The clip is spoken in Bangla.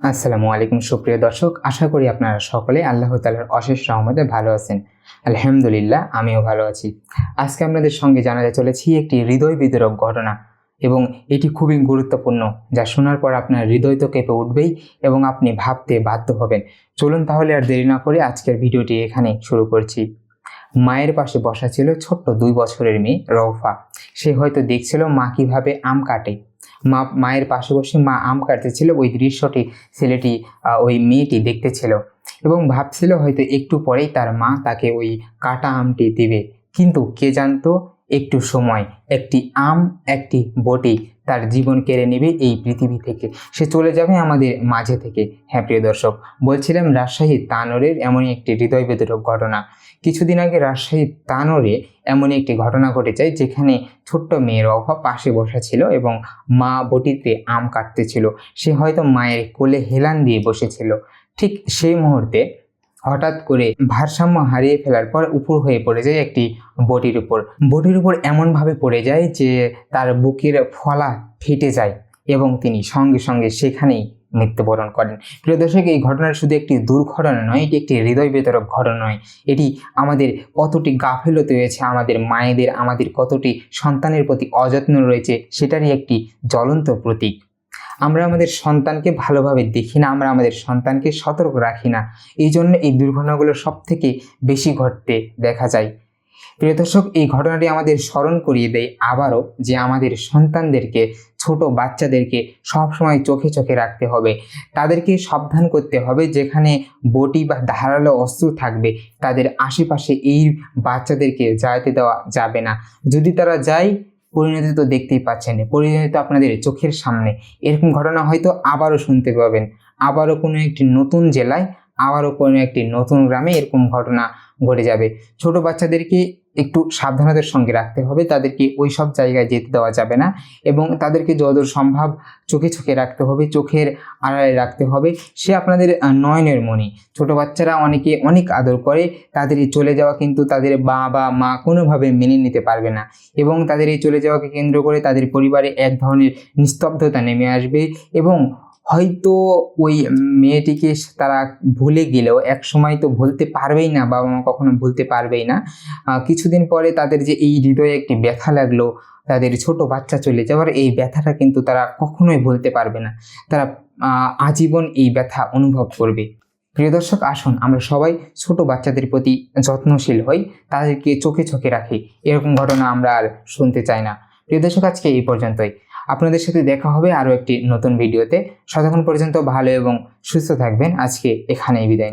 আসসালামু আলাইকুম সুপ্রিয় দর্শক, আশা করি আপনারা সকলে আল্লাহ তাআলার অশেষ রহমতে ভালো আছেন। আলহামদুলিল্লাহ, আমিও ভালো আছি। আজকে আপনাদের সঙ্গে জানাতে চলেছি একটি হৃদয় বিদারক ঘটনা, এবং এটি খুবই গুরুত্বপূর্ণ, যা শোনার পর আপনার হৃদয় তো কেঁপে উঠবেই এবং আপনি ভাবতে বাধ্য হবেন। চলুন তাহলে আর দেরি না করে আজকের ভিডিওটি এখানে শুরু করছি। মায়ের পাশে বসা ছিল ছোট্ট 2 বছরের মেয়ে রওফা। সে হয়তো দেখছিল মা কিভাবে আম কাটে। মায়ের পাশে বসে মা আম কাটতেছিল, ওই দৃশ্যটি ছেলেটি ওই মেয়েটি দেখতেছিল এবং ভাবছিল হয়তো একটু পরেই তার মা তাকে ওই কাটা আমটি দিবে। কিন্তু কে জানতো, একটু সময়, একটি আম, একটি বটি তার জীবন কেড়ে নেবে এই পৃথিবী থেকে। সে চলে যাবে আমাদের মাঝে থেকে। হ্যাঁ প্রিয় দর্শক, বলছিলাম রাজশাহীর তানোরের এমনই একটি হৃদয় বিদারক ঘটনা। কিছুদিন আগে রাজশাহীর তানোরে এমনই একটি ঘটনা ঘটে যায়, যেখানে ছোট্ট মেয়ের রওফা পাশে বসা ছিল এবং মা বটিতে আম কাটতেছিল। সে হয়তো মায়ের কোলে হেলান দিয়ে বসেছিল। ঠিক সেই মুহূর্তে হঠাৎ করে ভারসাম্য হারিয়ে ফেলার পর উপর হয়ে পড়ে যায় একটি বটির উপর এমনভাবে পড়ে যায় যে তার বুকের ফলা ফেটে যায় এবং তিনি সঙ্গে সঙ্গে সেখানেই মৃত্যুবরণ করেন। প্রিয় দর্শক, এই ঘটনার শুধু একটি দুর্ঘটনা নয়, এটি একটি হৃদয় বিদারক ঘটনা নয়। এটি আমাদের কতটি গাফিলতি রয়েছে, আমাদের মায়েদের, আমাদের কতটি সন্তানের প্রতি অযত্ন রয়েছে, সেটারই একটি জ্বলন্ত প্রতীক। আমরা আমাদের সন্তানকে ভালোভাবে দেখি না, আমরা আমাদের সন্তানকে সতর্ক রাখি না। এই জন্য এই দুর্ঘটনাগুলো সব থেকে বেশি ঘটতে দেখা যায়। প্রিয় দর্শক, এই ঘটনাটি আমাদের স্মরণ করিয়ে দেয় আবারও যে আমাদের সন্তানদেরকে, ছোট বাচ্চাদেরকে সবসময় চোখে চোখে রাখতে হবে। তাদেরকে সাবধান করতে হবে, যেখানে বটি বা ধারালো অস্ত্র থাকবে তাদের আশেপাশে এই বাচ্চাদেরকে যাইতে দেওয়া যাবে না। যদি তারা যায়, পরিণতি তো দেখতেই পাচ্ছেন, পরিণতি তো আপনাদের চোখের সামনে। এরকম ঘটনা হয়তো আবারও শুনতে পাবেন, আবারও কোনো একটি নতুন জেলায়, আবারও কোনো একটি নতুন গ্রামে এরকম ঘটনা ঘটে যাবে। ছোট বাচ্চাদেরকে একটু সাবধানতার সঙ্গে রাখতে হবে, তাদেরকে ওই সব জায়গায় যেতে দেওয়া যাবে না এবং তাদেরকে যতদূর সম্ভব চোখে চোখে রাখতে হবে, চোখের আড়ালে রাখতে হবে। সে আপনাদের নয়নের মণি। ছোট বাচ্চারা অনেকে অনেক আদর করে, তাদের এই চলে যাওয়া কিন্তু তাদের বাবা মা কোনোভাবে মেনে নিতে পারবে না এবং তাদের এই চলে যাওয়াকে কেন্দ্র করে তাদের পরিবারে এক ধরনের নিস্তব্ধতা নেমে আসবে এবং হয়তো ওই মেয়েটিকে তারা ভুলে গেলেও এক সময় তো ভুলতে পারবেই না, বাবা মা কখনো ভুলতে পারবেই না। কিছুদিন পরে তাদের যে এই হৃদয়ে একটি ব্যথা লাগলো, তাদের ছোট বাচ্চা চলে যাওয়ার এই ব্যথাটা কিন্তু তারা কখনোই ভুলতে পারবে না। তারা আজীবন এই ব্যথা অনুভব করবে। প্রিয় দর্শক, আসুন আমরা সবাই ছোট বাচ্চাদের প্রতি যত্নশীল হই, তাদেরকে চোখে চোখে রাখি। এরকম ঘটনা আমরা আর শুনতে চাই না। প্রিয় দর্শক, আজকে এই পর্যন্তই। আপনাদের সাথে দেখা হবে আরও একটি নতুন ভিডিওতে। ততক্ষণ পর্যন্ত ভালো এবং সুস্থ থাকবেন। আজকে এখানেই বিদায় নিচ্ছি।